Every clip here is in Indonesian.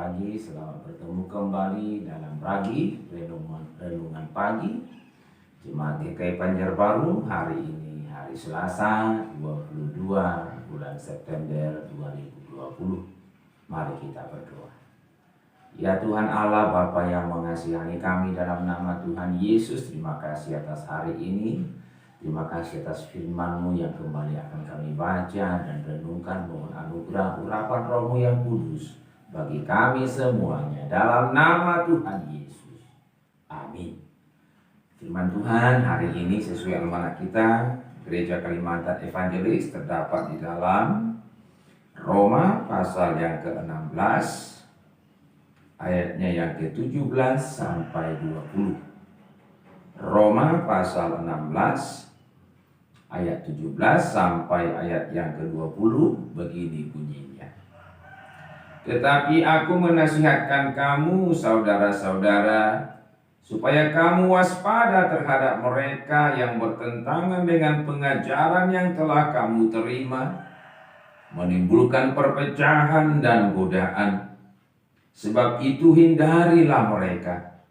pagi, selamat bertemu kembali dalam renungan pagi Jemaat GKI Banjarbaru. Hari ini hari Selasa 22 bulan September 2020. Mari kita berdoa. Ya Tuhan Allah, Bapa yang mengasihani kami, dalam nama Tuhan Yesus, terima kasih atas hari ini. Terima kasih atas firman-Mu yang kembali akan kami baca dan renungkan. Mohon anugerah urapan Roh-Mu yang kudus bagi kami semuanya, dalam nama Tuhan Yesus. Amin. Firman Tuhan hari ini sesuai amanat kita, Gereja Kalimantan Evangelis, terdapat di dalam Roma pasal yang ke-16, ayatnya yang ke-17 sampai 20. Roma pasal 16 ayat 17 sampai ayat yang ke-20, begini bunyinya. Tetapi aku menasihatkan kamu, saudara-saudara, supaya kamu waspada terhadap mereka yang bertentangan dengan pengajaran yang telah kamu terima, menimbulkan perpecahan dan godaan. Sebab itu hindarilah mereka.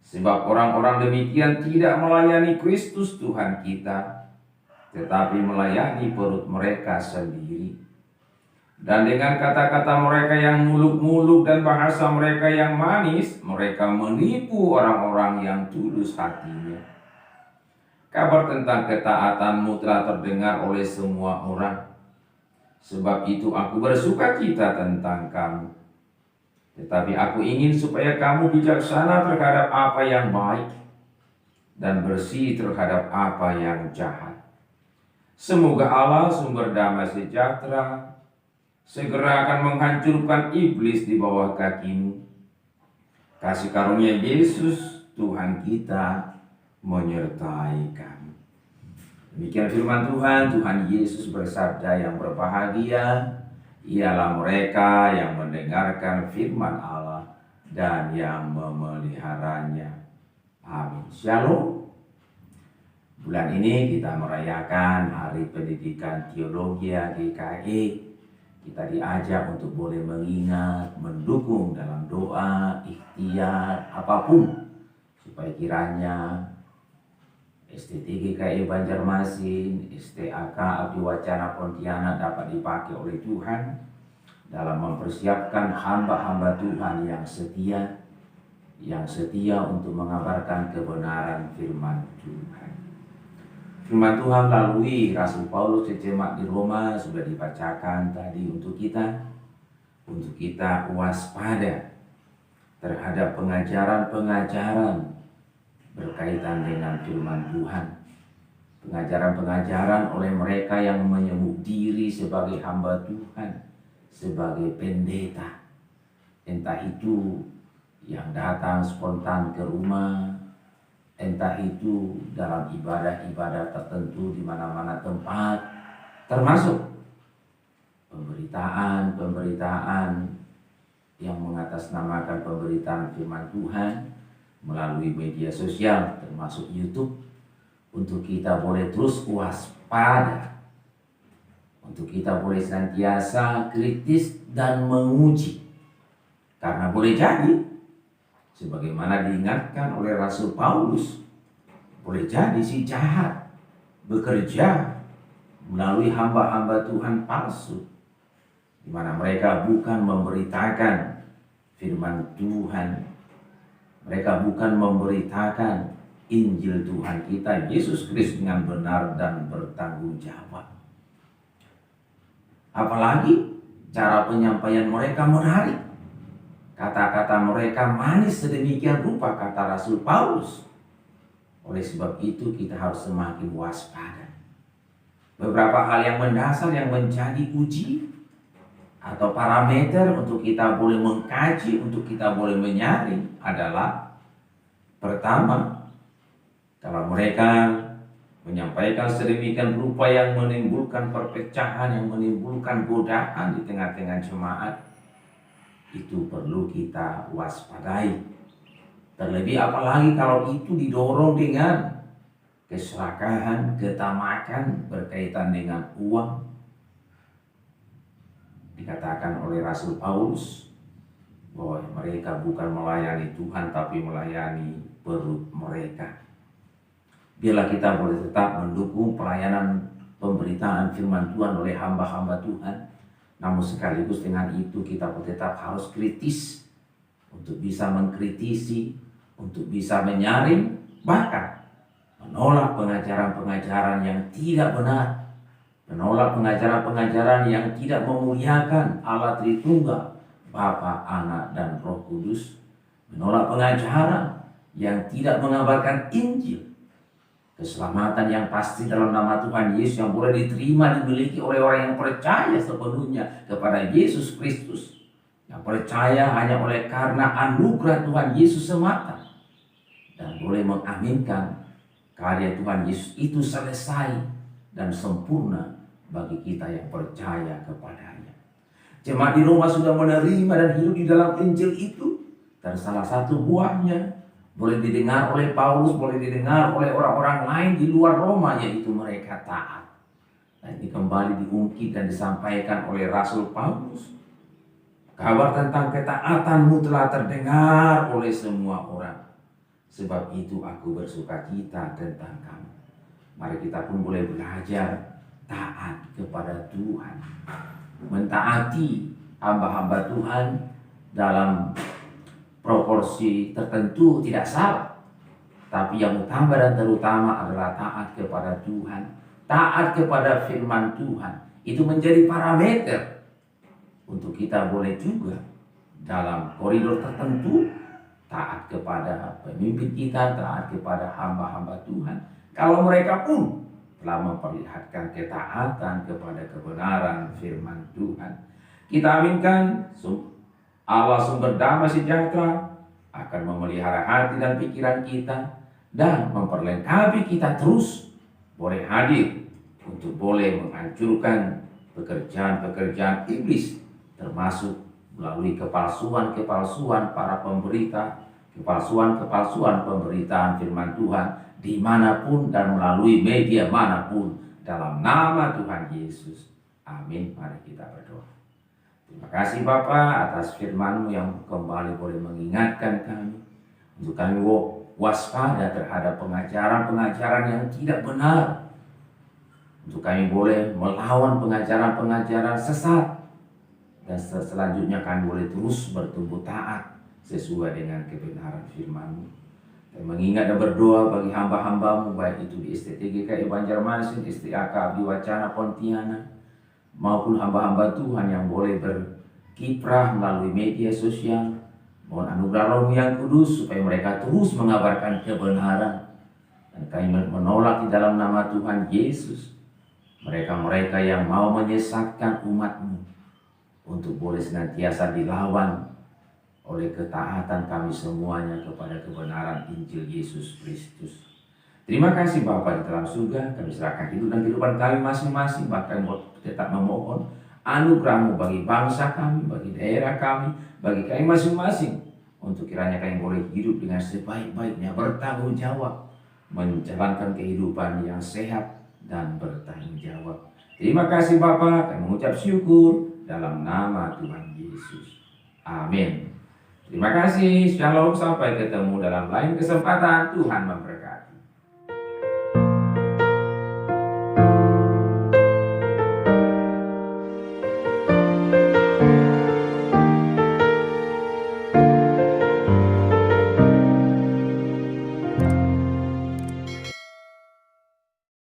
Sebab orang-orang demikian tidak melayani Kristus Tuhan kita, tetapi melayani perut mereka sendiri. Dan dengan kata-kata mereka yang muluk-muluk dan bahasa mereka yang manis, mereka menipu orang-orang yang tulus hatinya. Kabar tentang ketaatanmu telah terdengar oleh semua orang. Sebab itu aku bersukacita tentang kamu. Tetapi aku ingin supaya kamu bijaksana terhadap apa yang baik dan bersih terhadap apa yang jahat. Semoga Allah sumber damai sejahtera segera akan menghancurkan iblis di bawah kakimu. Kasih karunia Yesus Tuhan kita menyertai kamu. Demikian firman Tuhan. Tuhan Yesus bersabda, yang berbahagia ialah mereka yang mendengarkan firman Allah dan yang memeliharanya. Amin. Shalom. Bulan ini kita merayakan Hari Pendidikan Teologi GKI. Kita diajak untuk boleh mengingat, mendukung dalam doa, ikhtiar, apapun, supaya kiranya STT GKI Banjarmasin, STAK Abdi Wacana Pontianak dapat dipakai oleh Tuhan dalam mempersiapkan hamba-hamba Tuhan yang setia untuk mengabarkan kebenaran firman Tuhan. Firman Tuhan melalui Rasul Paulus jemaat di Roma sudah dibacakan tadi untuk kita waspada terhadap pengajaran-pengajaran berkaitan dengan firman Tuhan. Pengajaran-pengajaran oleh mereka yang menyebut diri sebagai hamba Tuhan, sebagai pendeta. Entah itu yang datang spontan ke rumah, entah itu dalam ibadah-ibadah tertentu di mana-mana tempat, termasuk pemberitaan yang mengatasnamakan pemberitaan firman Tuhan melalui media sosial, termasuk YouTube, untuk kita boleh terus waspada, untuk kita boleh senantiasa kritis dan menguji. Karena boleh jadi, sebagaimana diingatkan oleh Rasul Paulus, boleh jadi si jahat bekerja melalui hamba-hamba Tuhan palsu, di mana mereka bukan memberitakan firman Tuhan, mereka bukan memberitakan Injil Tuhan kita Yesus Kristus dengan benar dan bertanggung jawab. Apalagi cara penyampaian mereka menarik. Kata-kata mereka manis sedemikian rupa, kata Rasul Paulus. Oleh sebab itu kita harus semakin waspada. Beberapa hal yang mendasar yang menjadi uji atau parameter untuk kita boleh mengkaji, untuk kita boleh menyaring adalah: pertama, kalau mereka menyampaikan sedemikian rupa yang menimbulkan perpecahan, yang menimbulkan godaan di tengah-tengah jemaat, itu perlu kita waspadai. Terlebih apalagi kalau itu didorong dengan keserakahan, ketamakan berkaitan dengan uang. Dikatakan oleh Rasul Paulus bahwa mereka bukan melayani Tuhan tapi melayani perut mereka. Biarlah kita boleh tetap mendukung pelayanan pemberitaan firman Tuhan oleh hamba-hamba Tuhan. Namun sekaligus dengan itu kita tetap harus kritis untuk bisa mengkritisi, untuk bisa menyaring, bahkan menolak pengajaran-pengajaran yang tidak benar, menolak pengajaran-pengajaran yang tidak memuliakan Allah Tritunggal, Bapa, Anak, dan Roh Kudus, menolak pengajaran yang tidak mengabarkan Injil, keselamatan yang pasti dalam nama Tuhan Yesus yang boleh diterima dimiliki oleh orang yang percaya sepenuhnya kepada Yesus Kristus, yang percaya hanya oleh karena anugerah Tuhan Yesus semata, dan boleh mengaminkan karya Tuhan Yesus itu selesai dan sempurna bagi kita yang percaya kepadanya. Jemaat di Roma sudah menerima dan hidup di dalam Injil itu, dan salah satu buahnya boleh didengar oleh Paulus, boleh didengar oleh orang-orang lain di luar Roma, yaitu mereka taat. Dan ini kembali diungkit dan disampaikan oleh Rasul Paulus. Kabar tentang ketaatanmu telah terdengar oleh semua orang. Sebab itu aku bersukacita tentang kamu. Mari kita pun boleh belajar taat kepada Tuhan. Mentaati hamba-hamba Tuhan dalam proporsi tertentu tidak salah, tapi yang utama dan terutama adalah taat kepada Tuhan, taat kepada firman Tuhan. Itu menjadi parameter untuk kita boleh juga dalam koridor tertentu taat kepada pemimpin kita, taat kepada hamba-hamba Tuhan, kalau mereka pun telah memperlihatkan ketaatan kepada kebenaran firman Tuhan. Kita aminkan Allah sumber damai sejahtera akan memelihara hati dan pikiran kita dan memperlengkapi kita terus boleh hadir untuk boleh menghancurkan pekerjaan-pekerjaan iblis, termasuk melalui kepalsuan-kepalsuan para pemberita, kepalsuan-kepalsuan pemberitaan firman Tuhan dimanapun dan melalui media manapun, dalam nama Tuhan Yesus. Amin. Mari kita berdoa. Terima kasih Bapa atas firman-Mu yang kembali boleh mengingatkan kami untuk kami waspada terhadap pengajaran-pengajaran yang tidak benar, untuk kami boleh melawan pengajaran-pengajaran sesat, dan selanjutnya kami boleh terus bertumbuh taat sesuai dengan kebenaran firman-Mu. Dan mengingat dan berdoa bagi hamba-hamba-Mu, baik itu di STTGKI Banjarmasin, STAK Abdi Wacana Pontianak, maupun hamba-hamba Tuhan yang boleh berkiprah melalui media sosial. Mohon anugerah Roh yang kudus supaya mereka terus mengabarkan kebenaran, dan kami menolak di dalam nama Tuhan Yesus mereka-mereka yang mau menyesatkan umat-Mu, untuk boleh senantiasa dilawan oleh ketaatan kami semuanya kepada kebenaran Injil Yesus Kristus. Terima kasih Bapa di dalam surga, kami serahkan hidup dan kehidupan kami masing-masing, bahkan tetap memohon anugerah-Mu bagi bangsa kami, bagi daerah kami, bagi kami masing-masing, untuk kiranya kami boleh hidup dengan sebaik-baiknya, bertanggung jawab, menjalankan kehidupan yang sehat dan bertanggung jawab. Terima kasih Bapa, kami mengucap syukur dalam nama Tuhan Yesus. Amin. Terima kasih, shalom, sampai ketemu dalam lain kesempatan. Tuhan memberkati.